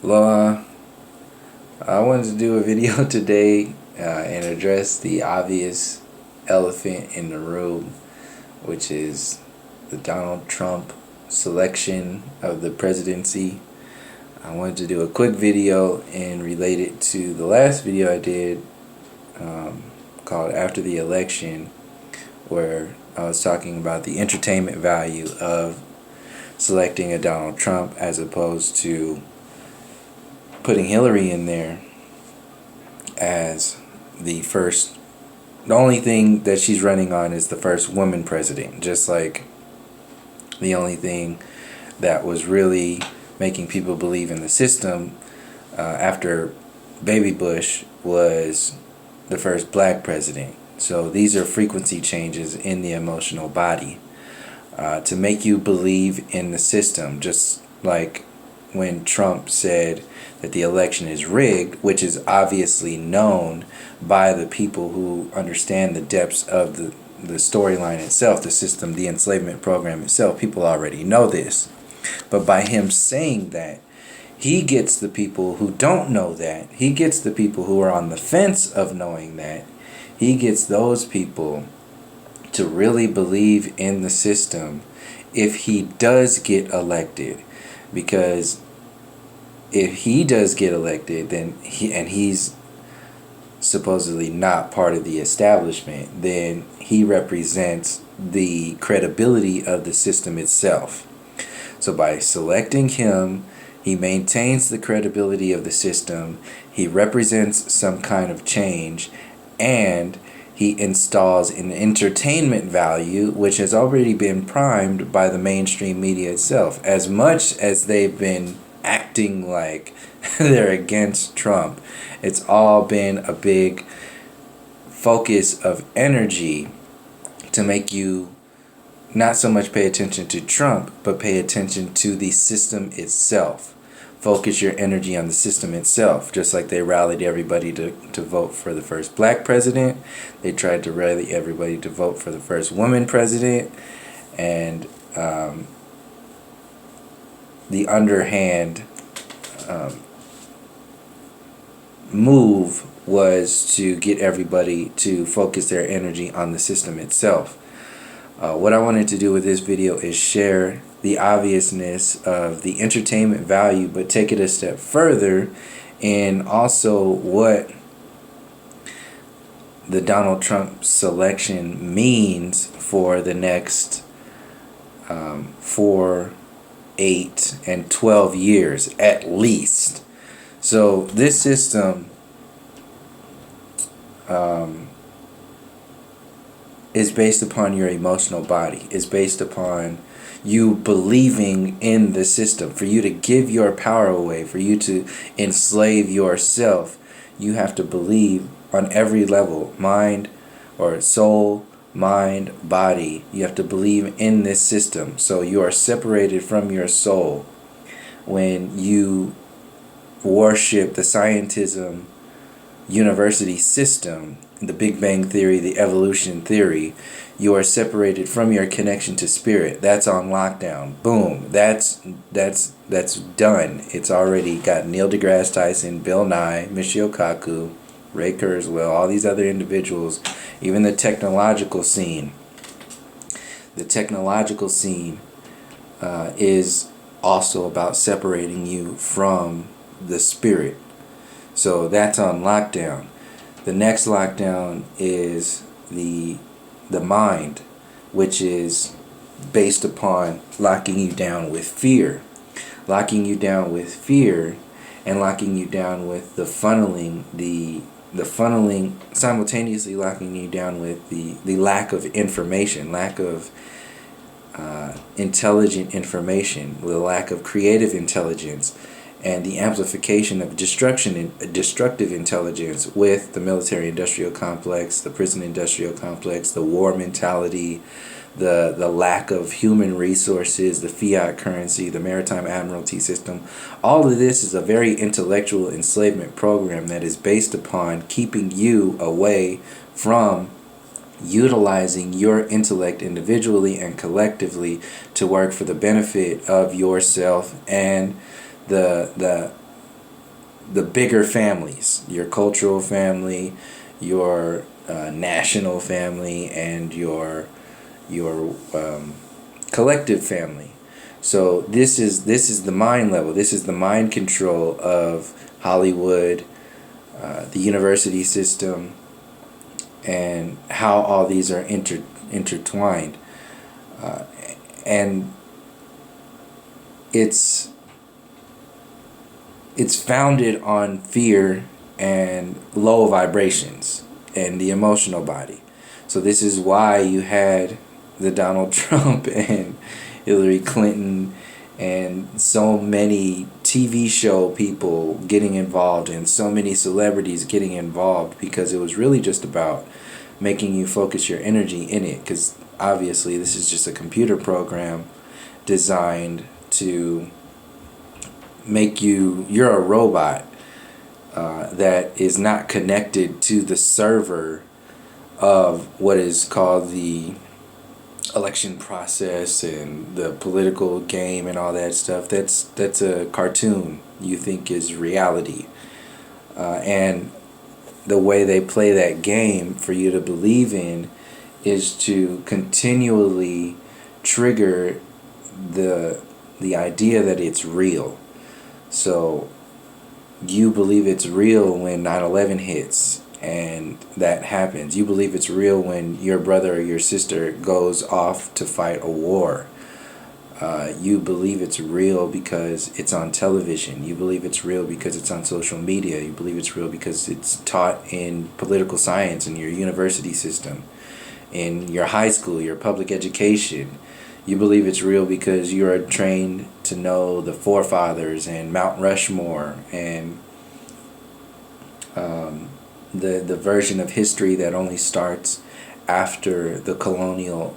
Hello, I wanted to do a video today and address the obvious elephant in the room, which is the Donald Trump selection of the presidency. I wanted to do a quick video and relate it to the last video I did called After the Election, where I was talking about the entertainment value of selecting a Donald Trump as opposed to putting Hillary in there as the only thing that she's running on is the first woman president, just like the only thing that was really making people believe in the system after Baby Bush was the first black president. So these are frequency changes in the emotional body to make you believe in the system, just like when Trump said that the election is rigged, which is obviously known by the people who understand the depths of the storyline itself, the system, the enslavement program itself. People already know this. But by him saying that, he gets the people who don't know that. He gets the people who are on the fence of knowing that. He gets those people to really believe in the system if he does get elected. Because if he does get elected, then he's supposedly not part of the establishment, then he represents the credibility of the system itself. So by selecting him, he maintains the credibility of the system, he represents some kind of change, and he installs an entertainment value which has already been primed by the mainstream media itself. As much as they've been acting like they're against Trump, it's all been a big focus of energy to make you not so much pay attention to Trump, but pay attention to the system itself. Focus your energy on the system itself. Just like they rallied everybody to vote for the first black president, they tried to rally everybody to vote for the first woman president, and the underhand move was to get everybody to focus their energy on the system itself. What I wanted to do with this video is share the obviousness of the entertainment value, but take it a step further, and also what the Donald Trump selection means for the next 4, 8, and 12 years at least. So this system is based upon your emotional body. It's based upon you believing in the system. For you to give your power away, for you to enslave yourself, you have to believe on every level, mind or soul, mind, body. You have to believe in this system. So you are separated from your soul when you worship the scientism university system, the Big Bang Theory, the evolution theory. You are separated from your connection to spirit. That's on lockdown. Boom. That's done. It's already got Neil deGrasse Tyson, Bill Nye, Michio Kaku, Ray Kurzweil, all these other individuals, even the technological scene. The technological scene is also about separating you from the spirit. So that's on lockdown. The next lockdown is the mind, which is based upon locking you down with fear. Locking you down with fear and locking you down with the funneling, the funneling, simultaneously locking you down with the lack of information, lack of intelligent information, the lack of creative intelligence, and the amplification of destructive intelligence with the military-industrial complex, the prison-industrial complex, the war mentality, the lack of human resources, the fiat currency, the maritime admiralty system. All of this is a very intellectual enslavement program that is based upon keeping you away from utilizing your intellect individually and collectively to work for the benefit of yourself and the the bigger families, your cultural family, your national family, and your collective family. So this is the mind level. This is the mind control of Hollywood, the university system, and how all these are intertwined. And it's founded on fear and low vibrations and the emotional body. So this is why you had the Donald Trump and Hillary Clinton and so many TV show people getting involved and so many celebrities getting involved, because it was really just about making you focus your energy in it, because obviously this is just a computer program designed to make you're a robot that is not connected to the server of what is called the election process and the political game and all that stuff. That's a cartoon you think is reality, and the way they play that game for you to believe in is to continually trigger the idea that it's real. So you believe it's real when 9/11 hits and that happens. You believe it's real when your brother or your sister goes off to fight a war. You believe it's real because it's on television. You believe it's real because it's on social media. You believe it's real because it's taught in political science in your university system, in your high school, your public education. You believe it's real because you are trained to know the forefathers and Mount Rushmore and the version of history that only starts after the colonial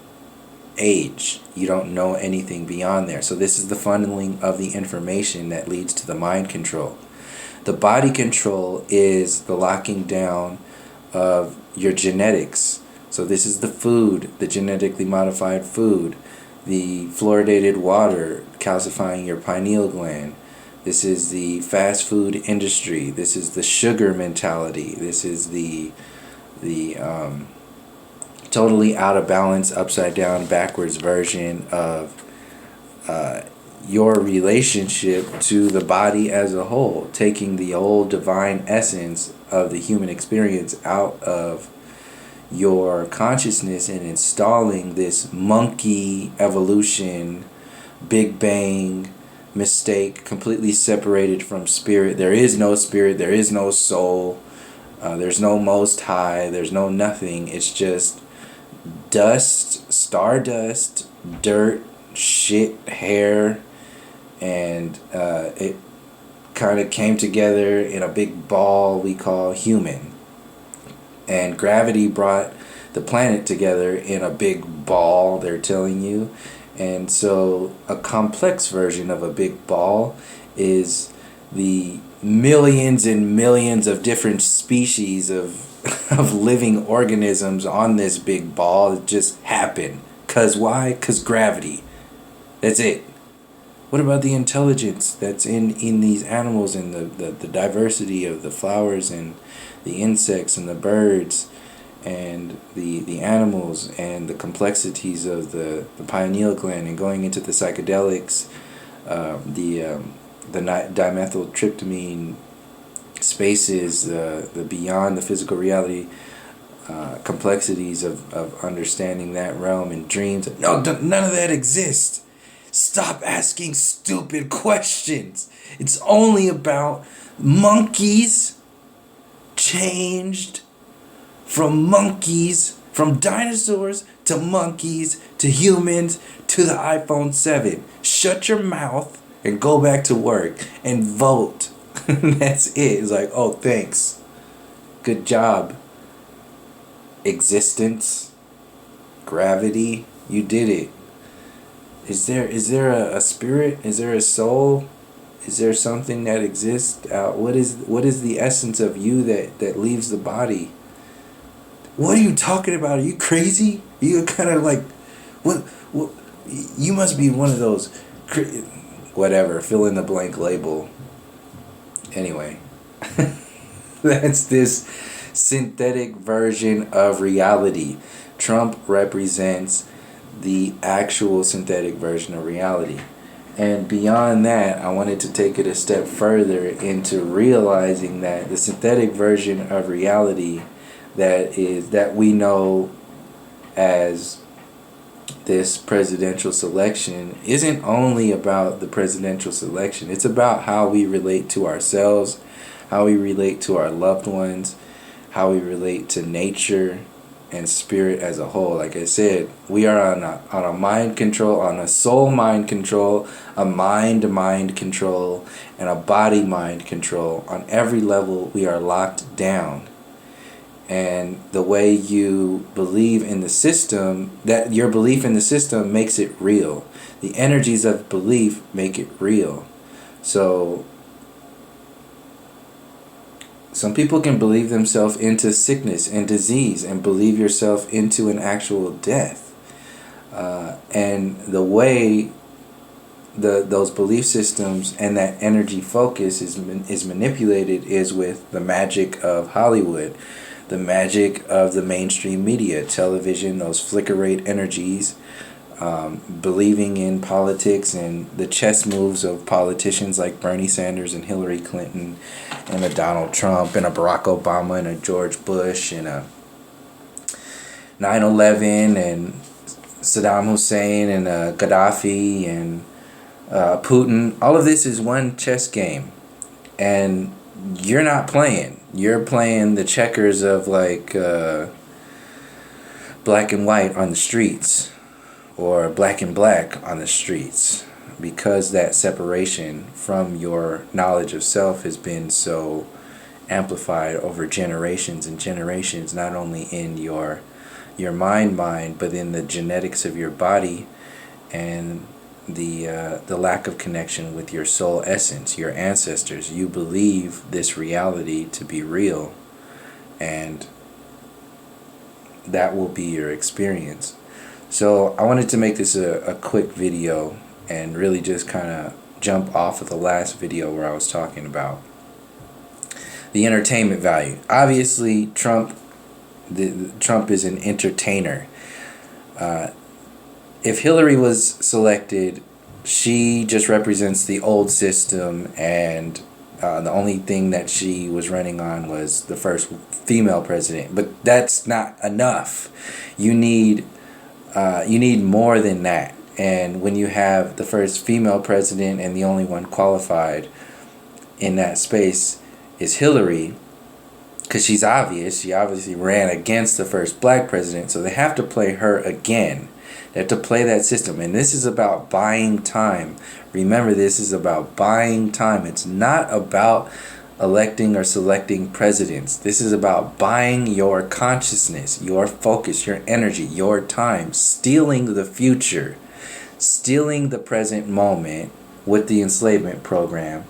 age. You don't know anything beyond there. So this is the funneling of the information that leads to the mind control. The body control is the locking down of your genetics. So this is the food, the genetically modified food, the fluoridated water calcifying your pineal gland. This is the fast food industry. This is the sugar mentality. This is the totally out of balance, upside down, backwards version of your relationship to the body as a whole, taking the whole divine essence of the human experience out of your consciousness and installing this monkey evolution, Big Bang mistake, completely separated from spirit. There is no spirit, there is no soul, there's no most high, there's no nothing. It's just dust, stardust, dirt, shit, hair, and it kind of came together in a big ball we call human. And gravity brought the planet together in a big ball, they're telling you. And so a complex version of a big ball is the millions and millions of different species of living organisms on this big ball. It just happened. Cause why? Cause gravity. That's it. What about the intelligence that's in these animals and the diversity of the flowers and the insects and the birds and the animals and the complexities of the pineal gland, and going into the psychedelics, the dimethyltryptamine spaces, the beyond the physical reality complexities of understanding that realm, and dreams. No, none of that exists. Stop asking stupid questions. It's only about monkeys changed from dinosaurs to monkeys to humans to the iPhone 7. Shut your mouth and go back to work and vote. That's it. It's like, oh, thanks. Good job. Existence. Gravity. You did it. Is there a spirit? Is there a soul? Is there something that exists? What is the essence of you that leaves the body? What are you talking about? Are you crazy? You kind of like, what? You must be one of those, whatever, fill in the blank label. Anyway, That's this synthetic version of reality. Trump represents the actual synthetic version of reality. And beyond that, I wanted to take it a step further into realizing that the synthetic version of reality that we know as this presidential selection isn't only about the presidential selection. It's about how we relate to ourselves, how we relate to our loved ones, how we relate to nature and spirit as a whole. Like I said, we are on a mind control, on a soul mind control, a mind control, and a body mind control. On every level, we are locked down. And the way you believe in the system, that your belief in the system makes it real. The energies of belief make it real. So some people can believe themselves into sickness and disease and believe yourself into an actual death. And the way those belief systems and that energy focus is manipulated is with the magic of Hollywood, the magic of the mainstream media, television, those flicker rate energies, believing in politics and the chess moves of politicians like Bernie Sanders and Hillary Clinton and a Donald Trump and a Barack Obama and a George Bush and a 9/11 and Saddam Hussein and Gaddafi and Putin. All of this is one chess game, and you're not playing. You're playing the checkers of like black and white on the streets, or black and black on the streets, because that separation from your knowledge of self has been so amplified over generations and generations, not only in your mind, but in the genetics of your body and the lack of connection with your soul essence, your ancestors. You believe this reality to be real, and that will be your experience. So I wanted to make this a quick video and really just kind of jump off of the last video where I was talking about the entertainment value. Obviously, Trump is an entertainer. If Hillary was selected, she just represents the old system, and the only thing that she was running on was the first female president. But that's not enough. You need more than that. And when you have the first female president and the only one qualified in that space is Hillary, because she obviously ran against the first black president, so they have to play her again. They have to play that system. And this is about buying time. Remember, this is about buying time. It's not about electing or selecting presidents. This is about buying your consciousness, your focus, your energy, your time, stealing the future, stealing the present moment with the enslavement program,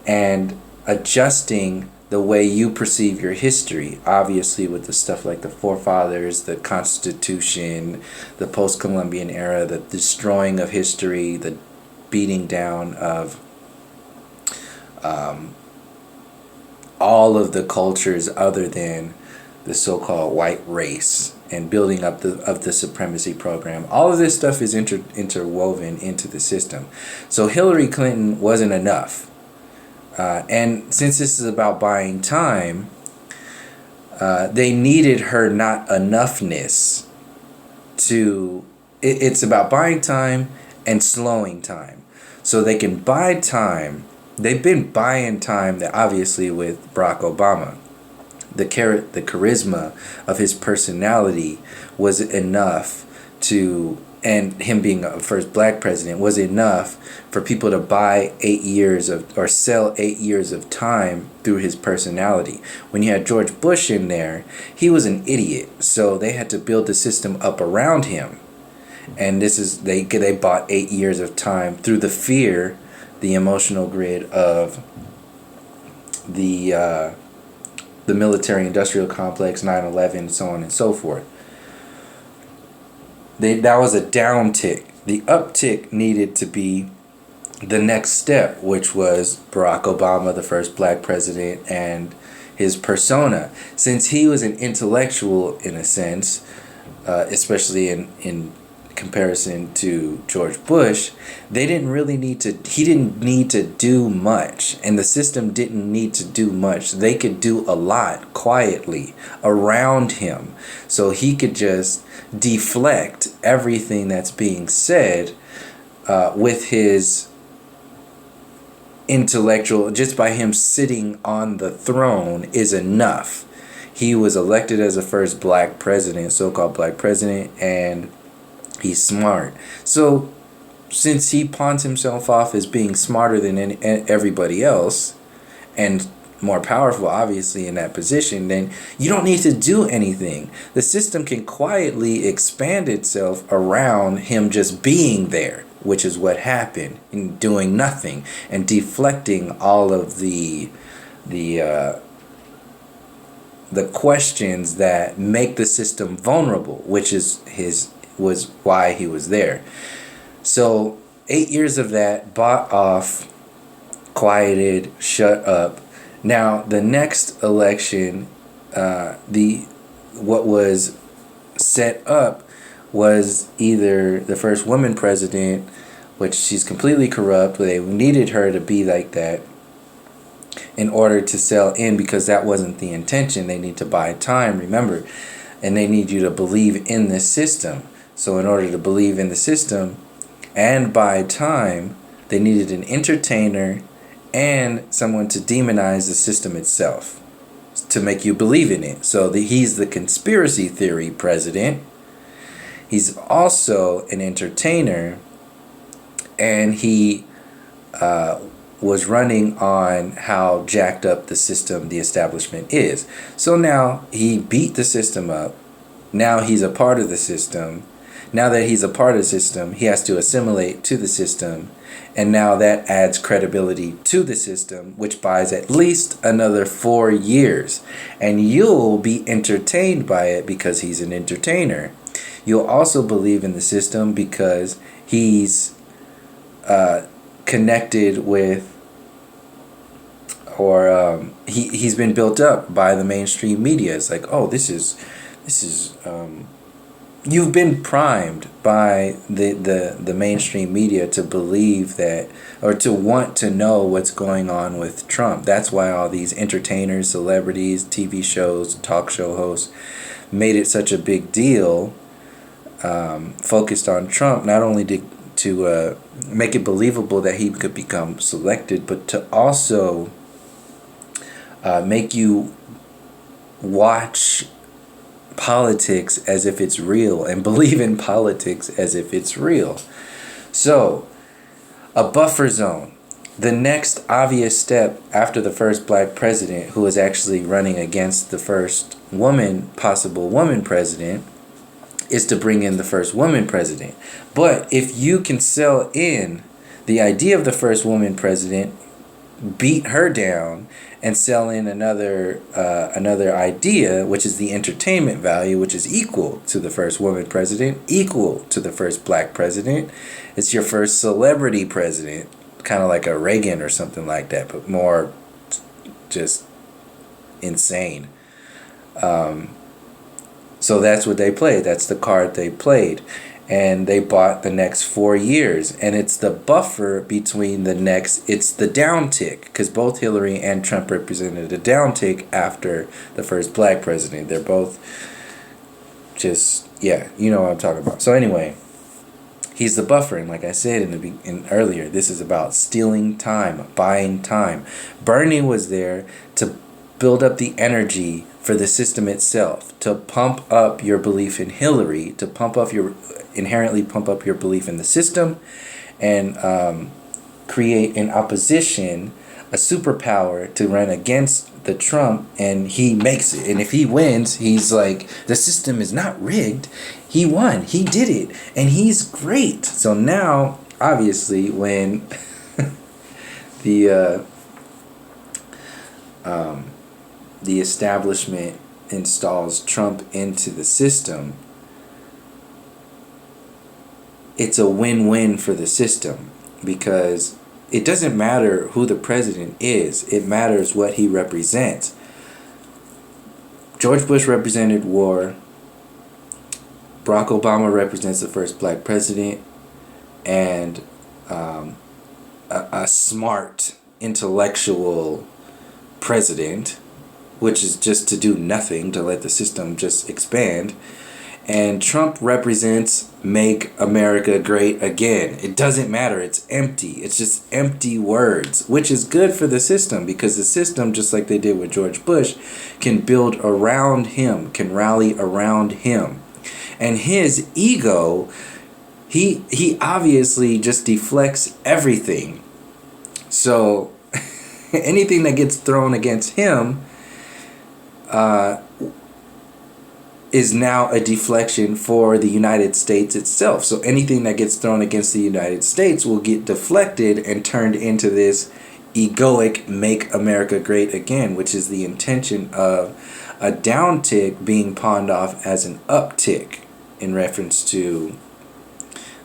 and adjusting the way you perceive your history, obviously with the stuff like the forefathers, the Constitution, the post-Columbian era, the destroying of history, the beating down of all of the cultures other than the so-called white race, and building up the supremacy program. All of this stuff is interwoven into the system. So Hillary Clinton wasn't enough. And since this is about buying time, they needed her not enoughness to... It's about buying time and slowing time. So they can buy time. They've been buying time, obviously, with Barack Obama. The charisma of his personality was enough to... and him being a first black president was enough for people to buy 8 years of, or sell 8 years of time through his personality. When you had George Bush in there, he was an idiot, so they had to build the system up around him. And this is, they bought 8 years of time through the fear, the emotional grid of the military-industrial complex, 9/11, so on and so forth. That was a down tick. The uptick needed to be the next step, which was Barack Obama, the first black president, and his persona. Since he was an intellectual in a sense, especially in comparison to George Bush, they didn't really need to, he didn't need to do much, and the system didn't need to do much. They could do a lot quietly around him, so he could just deflect everything that's being said with his intellectual, just by him sitting on the throne is enough. He was elected as the first black president, so-called black president, and he's smart. So since he pawns himself off as being smarter than everybody else and more powerful, obviously, in that position, then you don't need to do anything. The system can quietly expand itself around him just being there, which is what happened, in doing nothing and deflecting all of the questions that make the system vulnerable, which is was why he was there. So 8 years of that, bought off, quieted, shut up. Now the next election, what was set up was either the first woman president, which she's completely corrupt. They needed her to be like that in order to sell in, because that wasn't the intention. They need to buy time, remember, and they need you to believe in this system. So in order to believe in the system and buy time, they needed an entertainer and someone to demonize the system itself to make you believe in it. So he's the conspiracy theory president. He's also an entertainer, and he was running on how jacked up the system, the establishment is. So now he beat the system up. Now he's a part of the system. Now that he's a part of the system, he has to assimilate to the system. And now that adds credibility to the system, which buys at least another 4 years. And you'll be entertained by it because he's an entertainer. You'll also believe in the system because he's connected with, or he's been built up by the mainstream media. It's like, oh, this is you've been primed by the mainstream media to believe that, or to want to know what's going on with Trump. That's why all these entertainers, celebrities, TV shows, talk show hosts made it such a big deal, focused on Trump, not only to make it believable that he could become selected, but to also make you watch politics as if it's real and believe in politics as if it's real. So, a buffer zone. The next obvious step after the first black president, who was actually running against the first possible woman president, is to bring in the first woman president. But if you can sell in the idea of the first woman president, beat her down, and sell in another idea, which is the entertainment value, which is equal to the first woman president, equal to the first black president. It's your first celebrity president, kind of like a Reagan or something like that, but more just insane. So that's what they played. That's the card they played. And they bought the next 4 years. And it's the buffer between it's the downtick, because both Hillary and Trump represented a downtick after the first black president. They're both just, yeah, you know what I'm talking about. So anyway, he's the buffer. And like I said earlier, this is about stealing time, buying time. Bernie was there to build up the energy for the system itself, to pump up your belief in Hillary, to inherently pump up your belief in the system, and create an opposition, a superpower to run against the Trump, and he makes it. And if he wins, he's like, the system is not rigged. He won. He did it. And he's great. So now, obviously, when the establishment installs Trump into the system, it's a win-win for the system, because it doesn't matter who the president is. It matters what he represents. George Bush represented war. Barack Obama represents the first black president, and a smart, intellectual president, which is just to do nothing, to let the system just expand. And Trump represents make America great again. It doesn't matter. It's empty. It's just empty words, which is good for the system, because the system, just like they did with George Bush, can build around him, can rally around him. And his ego, he obviously just deflects everything. So anything that gets thrown against him is now a deflection for the United States itself. So anything that gets thrown against the United States will get deflected and turned into this egoic make America great again, which is the intention of a downtick being pawned off as an uptick, in reference to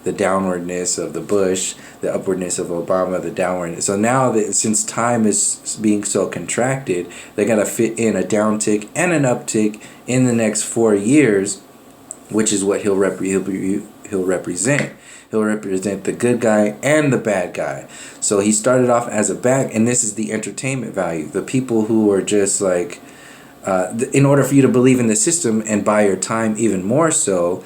the downwardness of the Bush, the upwardness of Obama, the downwardness. So now that since time is being so contracted, they got to fit in a downtick and an uptick in the next 4 years, which is what he'll represent. He'll represent the good guy and the bad guy. So he started off as a bad, and this is the entertainment value. The people who are just like, in order for you to believe in the system and buy your time even more so,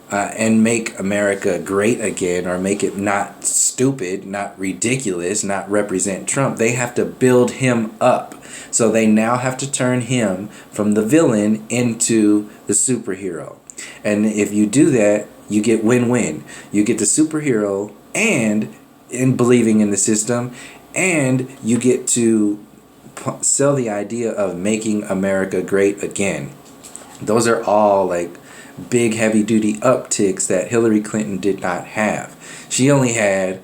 and make America great again, or make it not stupid, not ridiculous, not represent Trump, they have to build him up. So they now have to turn him from the villain into the superhero. And if you do that, you get win-win. You get the superhero and in believing in the system, and you get to sell the idea of making America great again. Those are all like big heavy duty upticks that Hillary Clinton did not have. She only had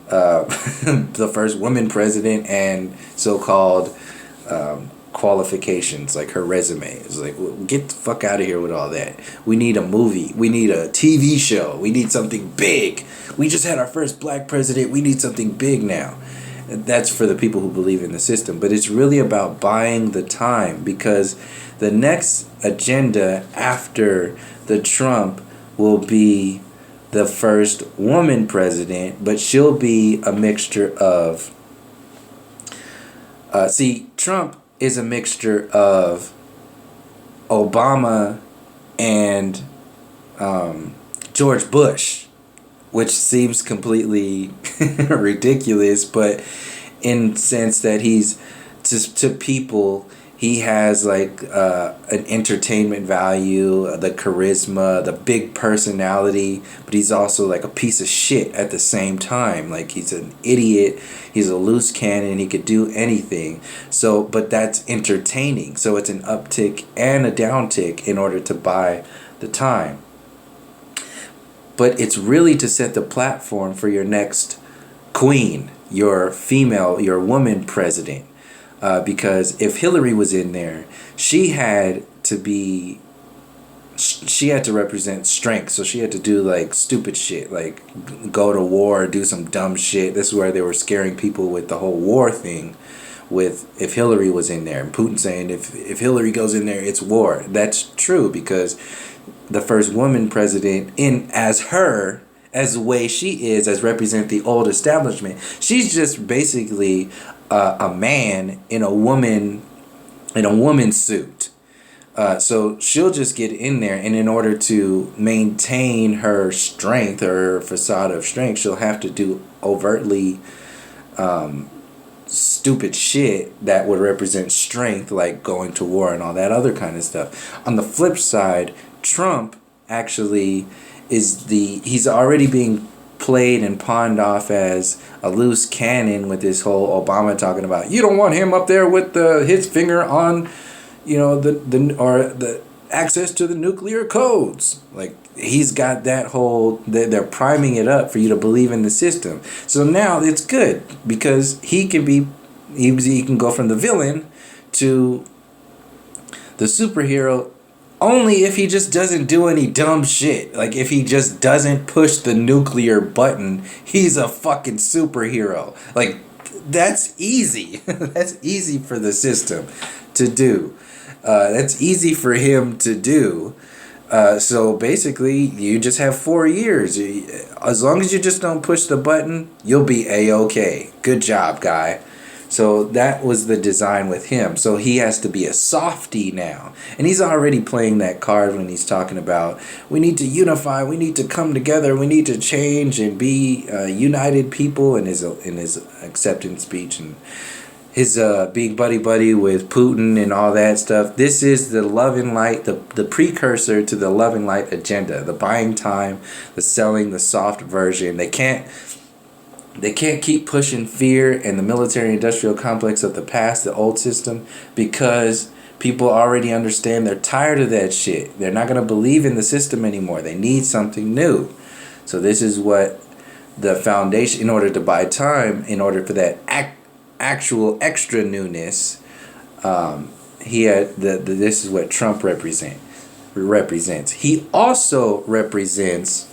the first woman president and so-called qualifications, like her resume. It's like, well, get the fuck out of here with all that. We need a movie. We need a TV show. We need something big. We just had our first black president. We need something big now. That's for the people who believe in the system. But it's really about buying the time, because the next agenda after the Trump will be the first woman president, but she'll be a mixture of... Trump is a mixture of Obama and George Bush, which seems completely ridiculous, but in sense that he's just to people, he has like an entertainment value, the charisma, the big personality, but he's also like a piece of shit at the same time. Like, he's an idiot, he's a loose cannon, he could do anything. So, but that's entertaining. So it's an uptick and a downtick in order to buy the time. But it's really to set the platform for your next queen, your female, your woman president. Because if Hillary was in there, she had to represent strength. So she had to do like stupid shit, like go to war, do some dumb shit. This is where they were scaring people with the whole war thing, with if Hillary was in there, and Putin saying if Hillary goes in there, it's war. That's true, because the first woman president, as the way she is, as represent the old establishment, she's just basically a man in a woman's suit. So she'll just get in there, and in order to maintain her strength, her facade of strength, she'll have to do overtly stupid shit that would represent strength, like going to war and all that other kind of stuff. On the flip side, Trump actually he's already being played and pawned off as a loose cannon with this whole Obama talking about, you don't want him up there with his finger on, the access to the nuclear codes. Like, he's got that whole, they're priming it up for you to believe in the system. So now it's good, because he can go from the villain to the superhero Only if he just doesn't do any dumb shit. Like if he just doesn't push the nuclear button, he's a fucking superhero. Like that's easy. That's easy for the system to do. That's easy for him to do. So basically, you just have 4 years. As long as you just don't push the button, you'll be A-OK. Good job, guy. So that was the design with him. So he has to be a softie now. And he's already playing that card when he's talking about we need to unify, we need to come together, we need to change and be united people in his acceptance speech and his being buddy with Putin and all that stuff. This is the love and light, the precursor to the love and light agenda. The buying time, the selling, the soft version. They can't keep pushing fear and the military industrial complex of the past, the old system, because people already understand they're tired of that shit. They're not going to believe in the system anymore. They need something new. So this is what the foundation, in order to buy time, in order for that actual extra newness, he had this is what Trump represents. He also represents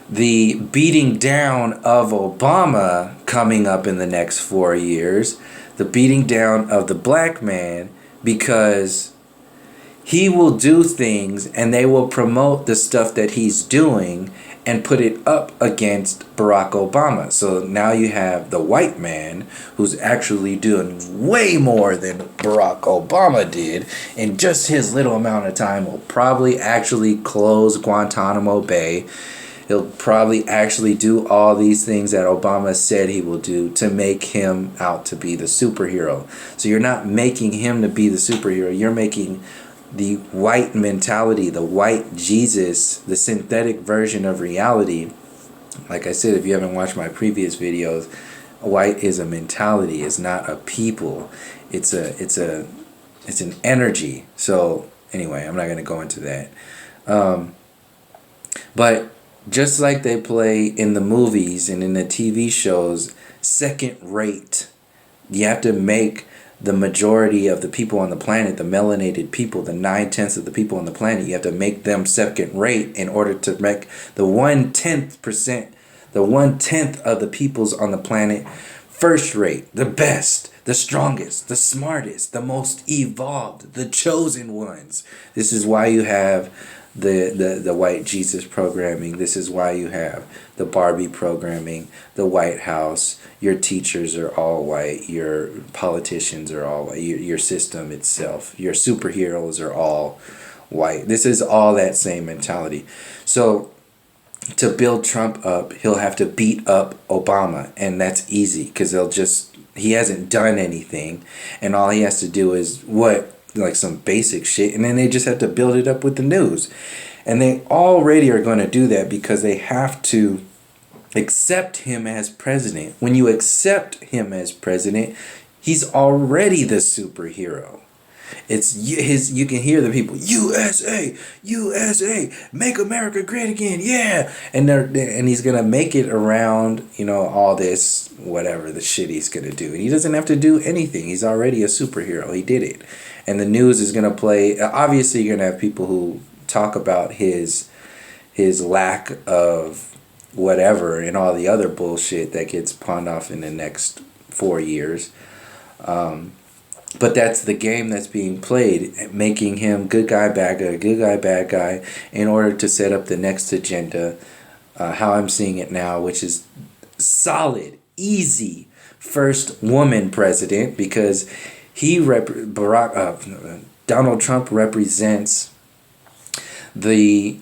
the beating down of Obama coming up in the next 4 years, the beating down of the black man, because he will do things and they will promote the stuff that he's doing and put it up against Barack Obama. So now you have the white man who's actually doing way more than Barack Obama did in just his little amount of time. Will probably actually close Guantanamo Bay. He'll probably actually do all these things that Obama said he will do to make him out to be the superhero. So you're not making him to be the superhero. You're making the white mentality, the white Jesus, the synthetic version of reality. Like I said, if you haven't watched my previous videos, white is a mentality. It's not a people. It's an energy. So anyway, I'm not going to go into that. But just like they play in the movies and in the TV shows, second rate. You have to make the majority of the people on the planet, the melanated people, the 9/10 of the people on the planet, you have to make them second rate in order to make the 1/10%, the 1/10 of the peoples on the planet first rate, the best, the strongest, the smartest, the most evolved, the chosen ones. This is why you have the white Jesus programming. This is why you have the Barbie programming, the White House. Your teachers are all white. Your politicians are all white. Your system itself, your superheroes are all white. This is all that same mentality. So to build Trump up, he'll have to beat up Obama, and that's easy because he hasn't done anything, and all he has to do is like some basic shit, and then they just have to build it up with the news. And they already are going to do that because they have to accept him as president. When you accept him as president, he's already the superhero. You can hear the people, USA, USA, make America great again, yeah. And he's gonna make it around, all this, whatever the shit he's gonna do. And he doesn't have to do anything. He's already a superhero. He did it. And the news is gonna play. Obviously, you're gonna have people who talk about his lack of whatever and all the other bullshit that gets pawned off in the next 4 years. But that's the game that's being played, making him good guy, bad guy, in order to set up the next agenda, how I'm seeing it now, which is solid, easy, first woman president, because Donald Trump represents the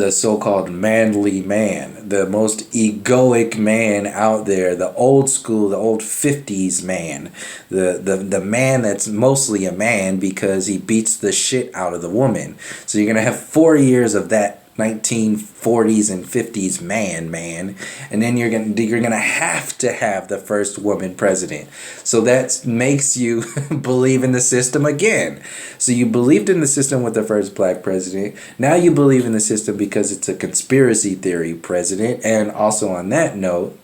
so-called manly man, the most egoic man out there, the old school, the old 50s man, the man that's mostly a man because he beats the shit out of the woman. So you're going to have 4 years of that 1940s and 50s man, and then you're gonna have to have the first woman president. So that makes you believe in the system again. So you believed in the system with the first black president. Now you believe in the system because it's a conspiracy theory president. And also on that note,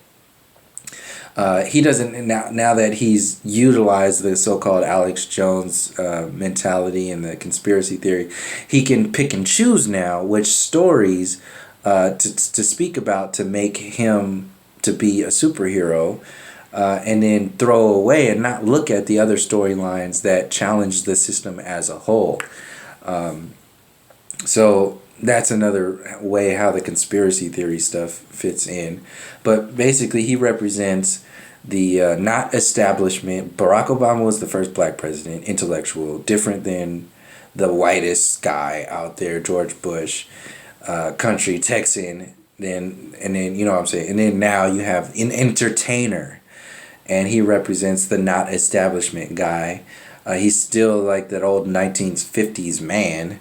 He doesn't now that he's utilized the so-called Alex Jones mentality and the conspiracy theory. He can pick and choose now which stories to speak about to make him to be a superhero, and then throw away and not look at the other storylines that challenge the system as a whole. So that's another way how the conspiracy theory stuff fits in. But basically, he represents the not establishment. Barack Obama was the first black president, intellectual, different than the whitest guy out there, George Bush, country Texan. Then you know what I'm saying. And then now you have an entertainer, and he represents the not establishment guy. He's still like that old 1950s man.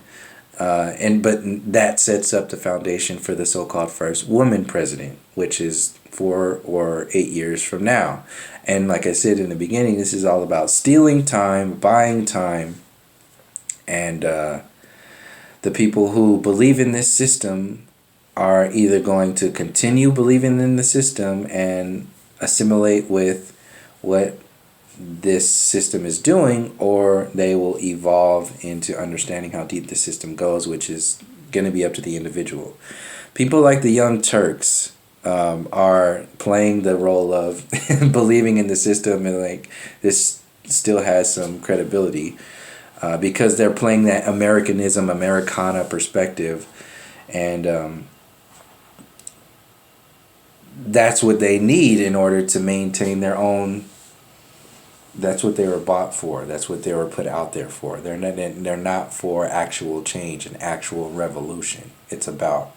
But that sets up the foundation for the so-called first woman president, which is 4 or 8 years from now. And like I said in the beginning, this is all about stealing time, buying time, and the people who believe in this system are either going to continue believing in the system and assimilate with what this system is doing, or they will evolve into understanding how deep the system goes, which is going to be up to the individual. People like the Young Turks are playing the role of believing in the system, and like this still has some credibility because they're playing that Americanism, Americana perspective, and that's what they need in order to maintain their own. That's what they were bought for. That's what they were put out there for. They're not for actual change and actual revolution. It's about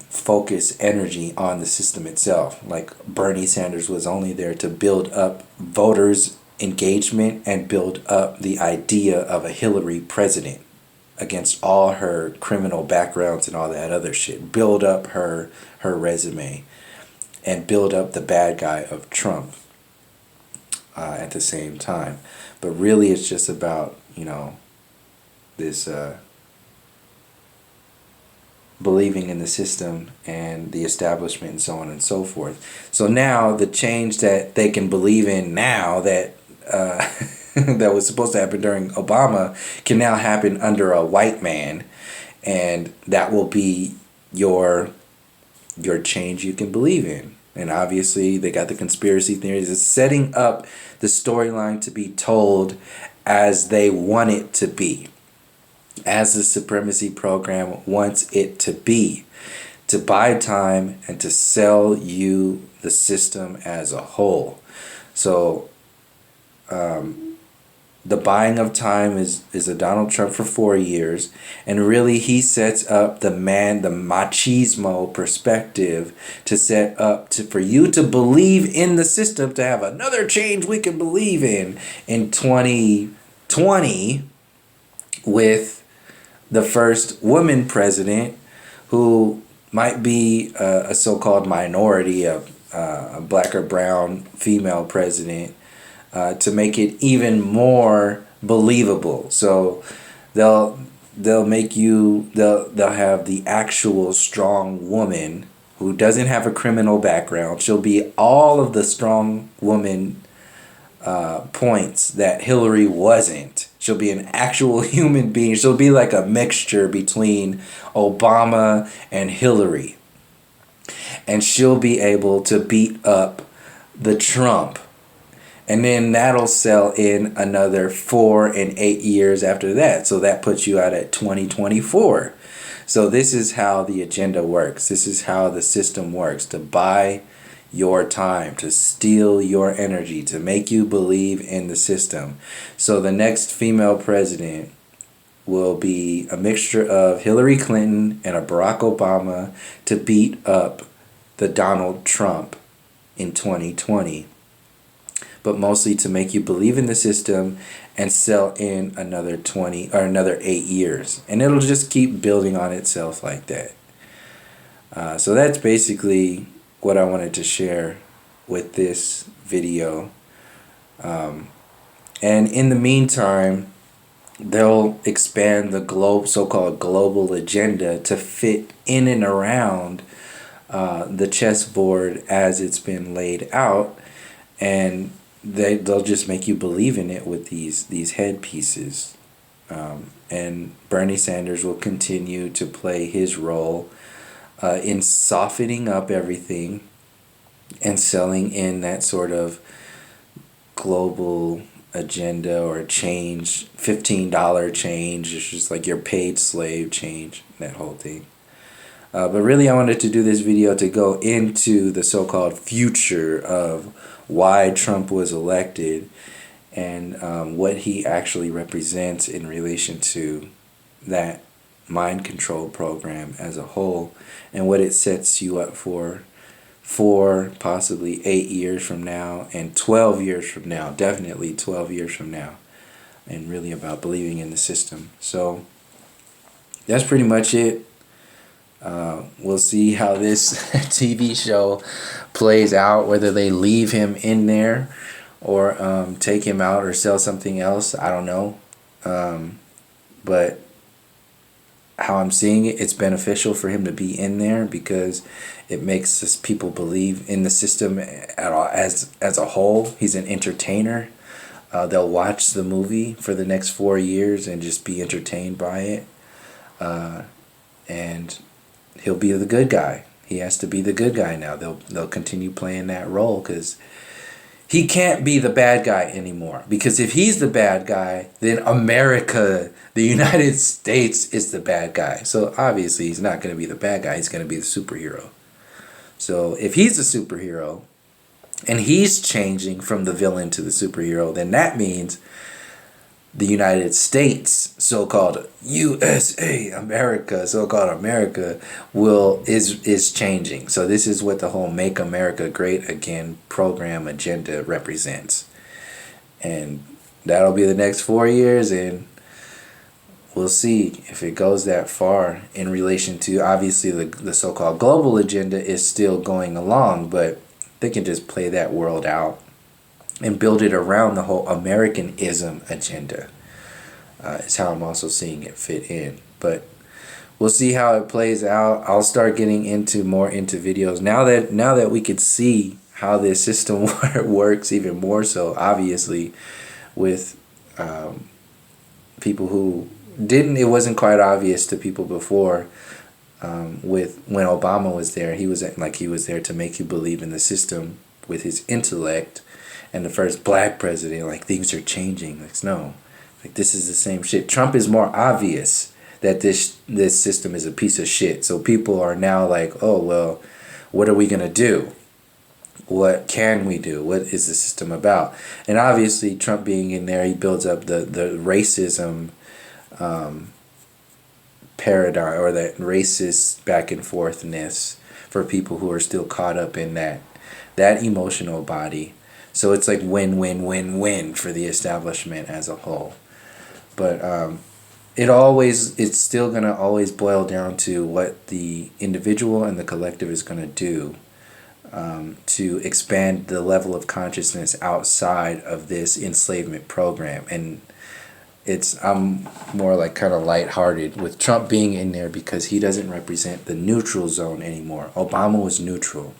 focus energy on the system itself. Like Bernie Sanders was only there to build up voters' engagement and build up the idea of a Hillary president against all her criminal backgrounds and all that other shit. Build up her resume and build up the bad guy of Trump. At the same time, but really it's just about, you know, this believing in the system and the establishment and so on and so forth. So now the change that they can believe in now that that was supposed to happen during Obama can now happen under a white man, and that will be your change you can believe in. And obviously, they got the conspiracy theories. It's setting up the storyline to be told as they want it to be, as the supremacy program wants it to be, to buy time and to sell you the system as a whole. So, the buying of time is a Donald Trump for 4 years, and really he sets up the machismo perspective to set up for you to believe in the system, to have another change we can believe in 2020 with the first woman president, who might be a so-called minority, a black or brown female president, to make it even more believable. So they'll have the actual strong woman who doesn't have a criminal background. She'll be all of the strong woman points that Hillary wasn't. She'll be an actual human being. She'll be like a mixture between Obama and Hillary. And she'll be able to beat up the Trump. And then that'll sell in another 4 and 8 years after that. So that puts you out at 2024. So this is how the agenda works. This is how the system works. To buy your time, to steal your energy, to make you believe in the system. So the next female president will be a mixture of Hillary Clinton and a Barack Obama to beat up the Donald Trump in 2020. But mostly to make you believe in the system and sell in another 20 or another 8 years. And it'll just keep building on itself like that. So that's basically what I wanted to share with this video. And in the meantime, they'll expand the so-called global agenda to fit in and around the chessboard as it's been laid out, and they'll just make you believe in it with these headpieces. And Bernie Sanders will continue to play his role in softening up everything and selling in that sort of global agenda or change, $15 change. It's just like your paid slave change, that whole thing. But really, I wanted to do this video to go into the so-called future of why Trump was elected and what he actually represents in relation to that mind control program as a whole, and what it sets you up for possibly 8 years from now and 12 years from now, definitely 12 years from now, and really about believing in the system. So that's pretty much it. We'll see how this TV show plays out, whether they leave him in there or take him out or sell something else. I don't know. But how I'm seeing it, it's beneficial for him to be in there because it makes us people believe in the system as a whole. He's an entertainer. They'll watch the movie for the next 4 years and just be entertained by it. And he'll be the good guy. He has to be the good guy now. They'll continue playing that role because he can't be the bad guy anymore. Because if he's the bad guy, then America, the United States, is the bad guy. So obviously he's not going to be the bad guy. He's going to be the superhero. So if he's the superhero and he's changing from the villain to the superhero, then that means the United States, so-called USA, America, so-called America, is changing. So this is what the whole Make America Great Again program agenda represents. And that'll be the next 4 years, and we'll see if it goes that far in relation to, obviously, the so-called global agenda is still going along, but they can just play that world out and build it around the whole Americanism agenda. Is how I'm also seeing it fit in. But we'll see how it plays out. I'll start getting more into videos now that we could see how this system works even more so, obviously, with people who didn't. It wasn't quite obvious to people before. With when Obama was there, he was there to make you believe in the system with his intellect. And the first black president, like, things are changing. Like, no, like, this is the same shit. Trump is more obvious that this system is a piece of shit. So people are now like, oh, well, what are we going to do? What can we do? What is the system about? And obviously, Trump being in there, he builds up the racism paradigm, or that racist back and forthness for people who are still caught up in that emotional body. So it's like win, win, win, win for the establishment as a whole. But it's still going to always boil down to what the individual and the collective is going to do to expand the level of consciousness outside of this enslavement program. And I'm more like kind of lighthearted with Trump being in there because he doesn't represent the neutral zone anymore. Obama was neutral.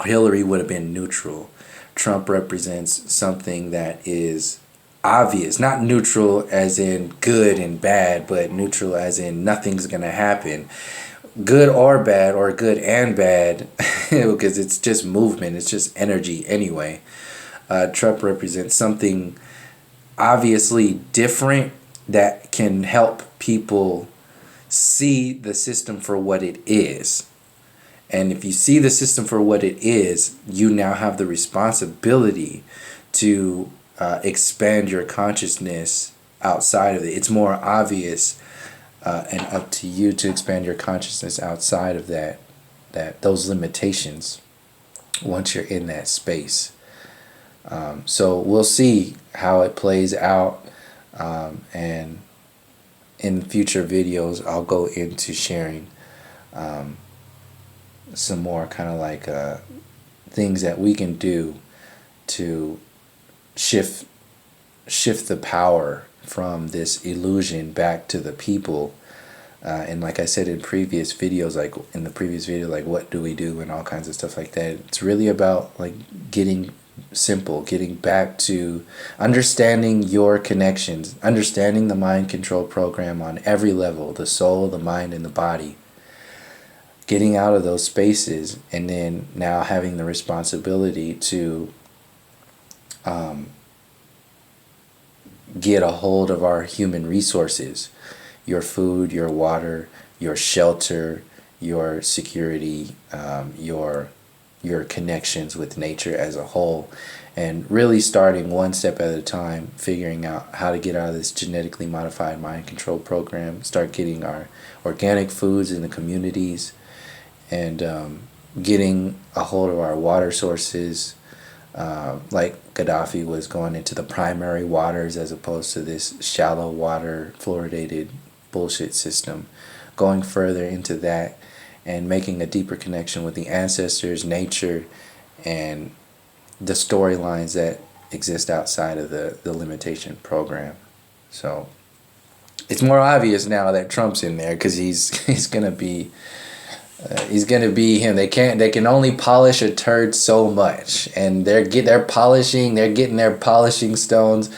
Hillary would have been neutral. Trump represents something that is obvious, not neutral as in good and bad, but neutral as in nothing's going to happen. Good or bad, or good and bad, because it's just movement, it's just energy anyway. Trump represents something obviously different that can help people see the system for what it is. And if you see the system for what it is, you now have the responsibility to expand your consciousness outside of it. It's more obvious and up to you to expand your consciousness outside of those limitations once you're in that space. So we'll see how it plays out, and in future videos I'll go into sharing some more kind of like things that we can do to shift the power from this illusion back to the people, And like I said in previous videos, like in the previous video, like what do we do and all kinds of stuff like that. It's really about like getting simple, getting back to understanding your connections, understanding the mind control program on every level, the soul, the mind, and the body. Getting out of those spaces, and then now having the responsibility to get a hold of our human resources, your food, your water, your shelter, your security, your connections with nature as a whole, and really starting one step at a time, figuring out how to get out of this genetically modified mind control program, start getting our organic foods in the communities, and getting a hold of our water sources. Like Gaddafi was going into the primary waters as opposed to this shallow water fluoridated bullshit system, going further into that and making a deeper connection with the ancestors, nature, and the storylines that exist outside of the limitation program. So it's more obvious now that Trump's in there because he's gonna be him. They can only polish a turd so much, and they're getting their polishing stones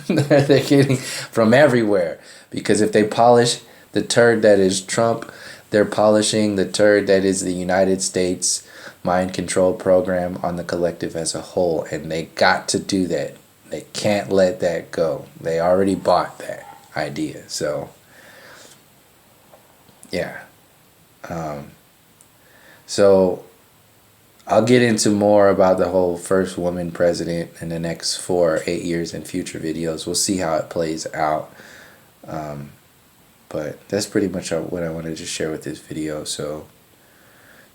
they're getting from everywhere, because if they polish the turd that is Trump, they're polishing the turd that is the United States mind control program on the collective as a whole, and they got to do that. They can't let that go. They already bought that idea. So yeah. So I'll get into more about the whole first woman president in the next 4 or 8 years in future videos. We'll see how it plays out. But that's pretty much what I wanted to share with this video. So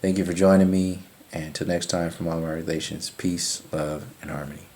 thank you for joining me. And until next time, from all my relations, peace, love, and harmony.